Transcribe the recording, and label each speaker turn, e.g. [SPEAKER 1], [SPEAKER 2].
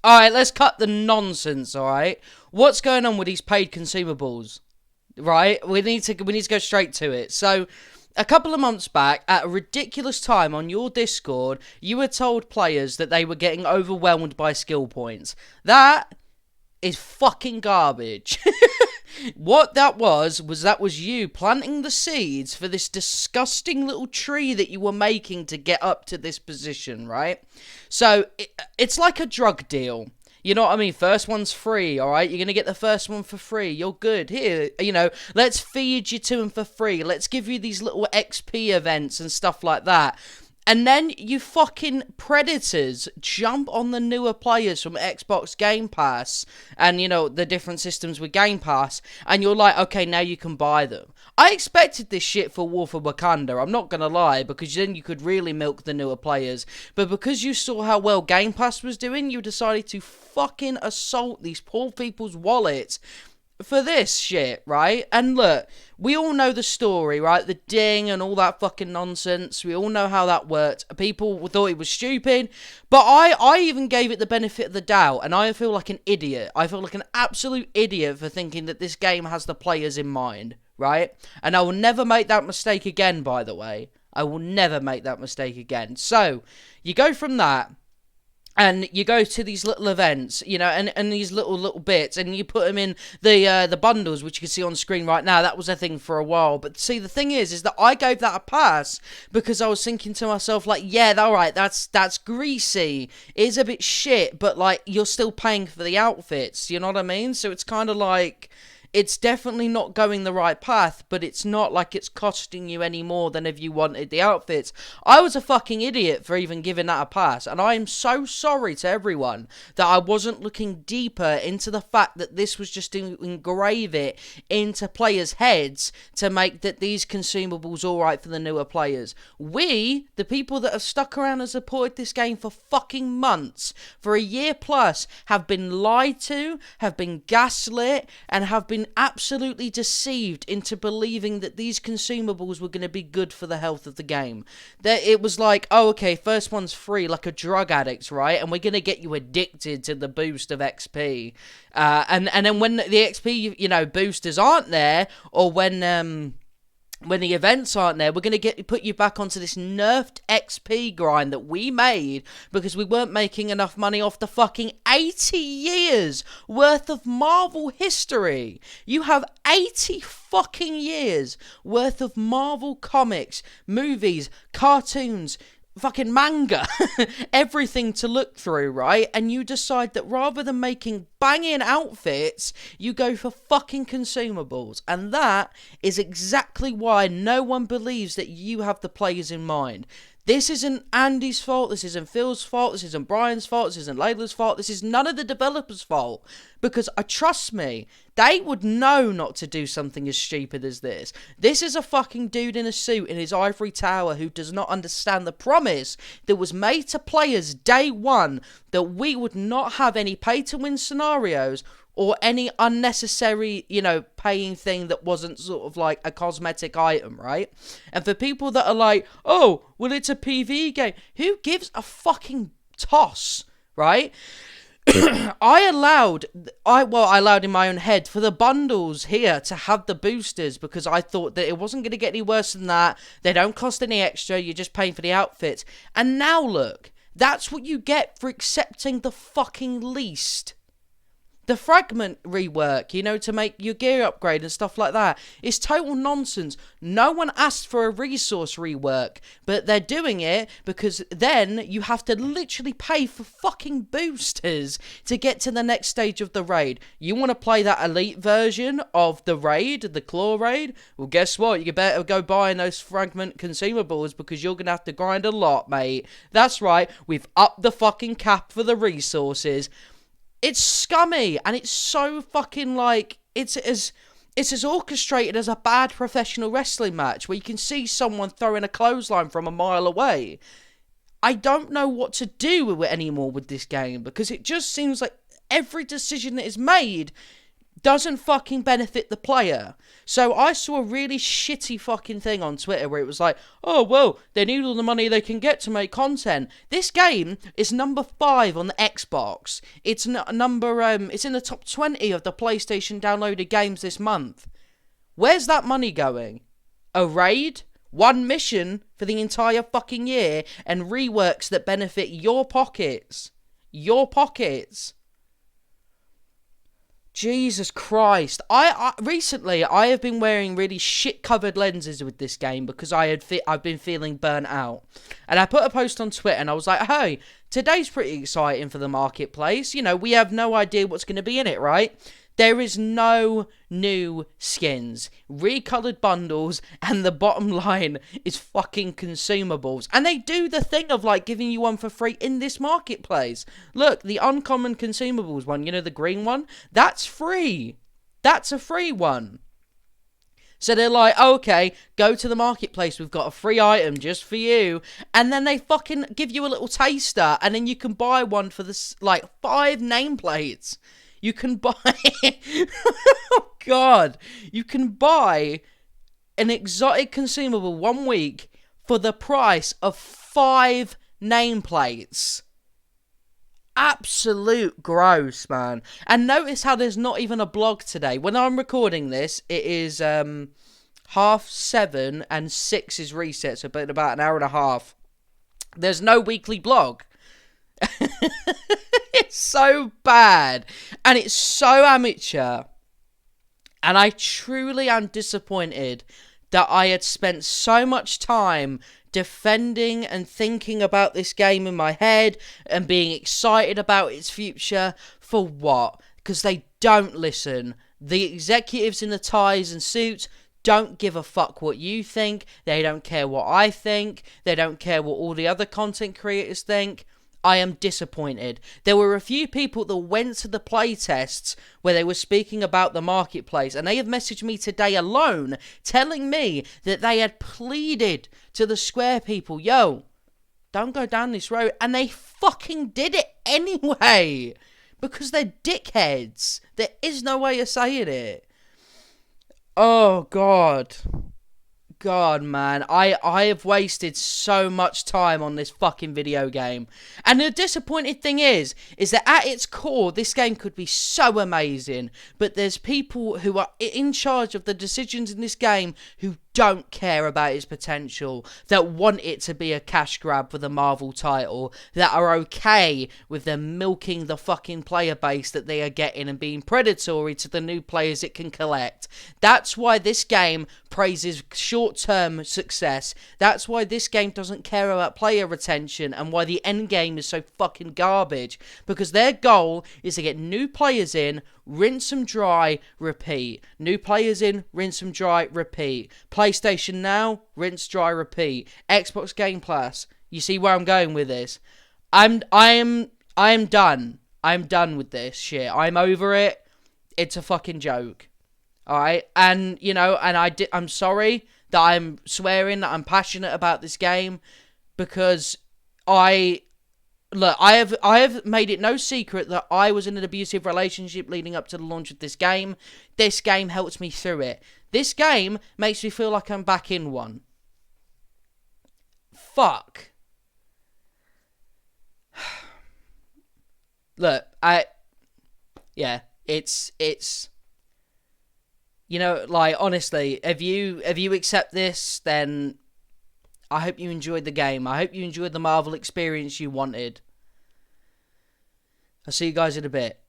[SPEAKER 1] Alright, let's cut the nonsense, alright? What's going on with these paid consumables? Right? We need to go straight to it. So, a couple of months back, at a ridiculous time on your Discord, you were told players that they were getting overwhelmed by skill points. That is fucking garbage. What that was you planting the seeds for this disgusting little tree that you were making to get up to this position, right? So, it's like a drug deal. You know what I mean? First one's free, alright? You're going to get the first one for free. You're good. Here, let's feed you to them for free. Let's give you these little XP events and stuff like that. And then you fucking predators jump on the newer players from Xbox Game Pass and, the different systems with Game Pass, and you're like, okay, now you can buy them. I expected this shit for War for Wakanda, I'm not gonna lie, because then you could really milk the newer players. But because you saw how well Game Pass was doing, you decided to fucking assault these poor people's wallets for this shit, right? And look, we all know the story, right? The ding and all that fucking nonsense. We all know how that worked. People thought it was stupid, but I even gave it the benefit of the doubt, and I feel like an idiot. I feel like an absolute idiot for thinking that this game has the players in mind, right? And I will never make that mistake again, by the way. I will never make that mistake again. So, you go from that, and you go to these little events, and these little bits, and you put them in the bundles, which you can see on screen right now. That was a thing for a while. But see, the thing is that I gave that a pass because I was thinking to myself, like, yeah, alright, that's greasy. It is a bit shit, but, like, you're still paying for the outfits, you know what I mean? So it's kind of like, it's definitely not going the right path, but it's not like it's costing you any more than if you wanted the outfits. I was a fucking idiot for even giving that a pass, and I am so sorry to everyone that I wasn't looking deeper into the fact that this was just to engrave it into players' heads to make that these consumables alright for the newer players. We, the people that have stuck around and supported this game for fucking months, for a year plus, have been lied to, have been gaslit, and have been absolutely deceived into believing that these consumables were going to be good for the health of the game. That it was like, oh, okay, first one's free, like a drug addict, right? And we're going to get you addicted to the boost of XP. And then when the XP, boosters aren't there, or when the events aren't there, we're going to put you back onto this nerfed XP grind that we made because we weren't making enough money off the fucking 80 years worth of Marvel history. You have 80 fucking years worth of Marvel comics, movies, cartoons, fucking manga, everything to look through, right? And you decide that rather than making banging outfits, you go for fucking consumables. And that is exactly why no one believes that you have the players in mind. This isn't Andy's fault, this isn't Phil's fault, this isn't Brian's fault, this isn't Layla's fault, this is none of the developers' fault. Because, trust me, they would know not to do something as stupid as this. This is a fucking dude in a suit in his ivory tower who does not understand the promise that was made to players day one that we would not have any pay-to-win scenarios or any unnecessary, paying thing that wasn't sort of like a cosmetic item, right? And for people that are like, oh, well, it's a PvE game. Who gives a fucking toss, right? I allowed in my own head for the bundles here to have the boosters because I thought that it wasn't going to get any worse than that. They don't cost any extra. You're just paying for the outfits. And now look, that's what you get for accepting the fucking least. The fragment rework, to make your gear upgrade and stuff like that, is total nonsense. No one asked for a resource rework, but they're doing it because then you have to literally pay for fucking boosters to get to the next stage of the raid. You want to play that elite version of the raid, the claw raid? Well, guess what? You better go buying those fragment consumables because you're going to have to grind a lot, mate. That's right, we've upped the fucking cap for the resources. It's scummy, and it's so fucking like, it's as orchestrated as a bad professional wrestling match where you can see someone throwing a clothesline from a mile away. I don't know what to do with it anymore with this game because it just seems like every decision that is made doesn't fucking benefit the player. So I saw a really shitty fucking thing on Twitter where it was like, oh, well, they need all the money they can get to make content. This game is number 5 on the Xbox. It's it's in the top 20 of the PlayStation downloaded games this month. Where's that money going? A raid? One mission for the entire fucking year, and reworks that benefit your pockets. Your pockets. Jesus Christ. Recently, I have been wearing really shit-covered lenses with this game because I've been feeling burnt out. And I put a post on Twitter and I was like, hey, today's pretty exciting for the marketplace. You know, we have no idea what's going to be in it, right? There is no new skins, recolored bundles, and the bottom line is fucking consumables. And they do the thing of like giving you one for free in this marketplace. Look, the uncommon consumables one, you know, the green one, that's free. That's a free one. So they're like, okay, go to the marketplace, we've got a free item just for you. And then they fucking give you a little taster, and then you can buy one for this, like 5 nameplates. You can buy, oh God, you can buy an exotic consumable 1 week for the price of 5 nameplates. Absolute gross, man. And notice how there's not even a blog today. When I'm recording this, it is 7:30 and 6 is reset, so about an hour and a half. There's no weekly blog. It's so bad, and it's so amateur, and I truly am disappointed that I had spent so much time defending and thinking about this game in my head and being excited about its future for what? Because they don't listen. The executives in the ties and suits don't give a fuck what you think. They don't care what I think. They don't care what all the other content creators think. I am disappointed. There were a few people that went to the playtests where they were speaking about the marketplace, and they have messaged me today alone telling me that they had pleaded to the Square people, yo, don't go down this road, and they fucking did it anyway, because they're dickheads. There is no way of saying it. Oh, God. God, man, I have wasted so much time on this fucking video game. And the disappointing thing is that at its core, this game could be so amazing. But there's people who are in charge of the decisions in this game who don't care about its potential, that want it to be a cash grab for the Marvel title, that are okay with them milking the fucking player base that they are getting and being predatory to the new players it can collect. That's why this game praises short-term success. That's why this game doesn't care about player retention, and why the end game is so fucking garbage, because their goal is to get new players in, rinse them dry, repeat. New players in, rinse them dry, repeat. PlayStation Now, rinse, dry, repeat. Xbox Game Pass. You see where I'm going with this? I am done. I'm done with this shit. I'm over it. It's a fucking joke. Alright? And, you know, and I'm sorry that I'm swearing that I'm passionate about this game, because Look, I have made it no secret that I was in an abusive relationship leading up to the launch of this game. This game helps me through it. This game makes me feel like I'm back in one. Fuck. Look, it's you know, like, honestly, if you accept this, then I hope you enjoyed the game. I hope you enjoyed the Marvel experience you wanted. I'll see you guys in a bit.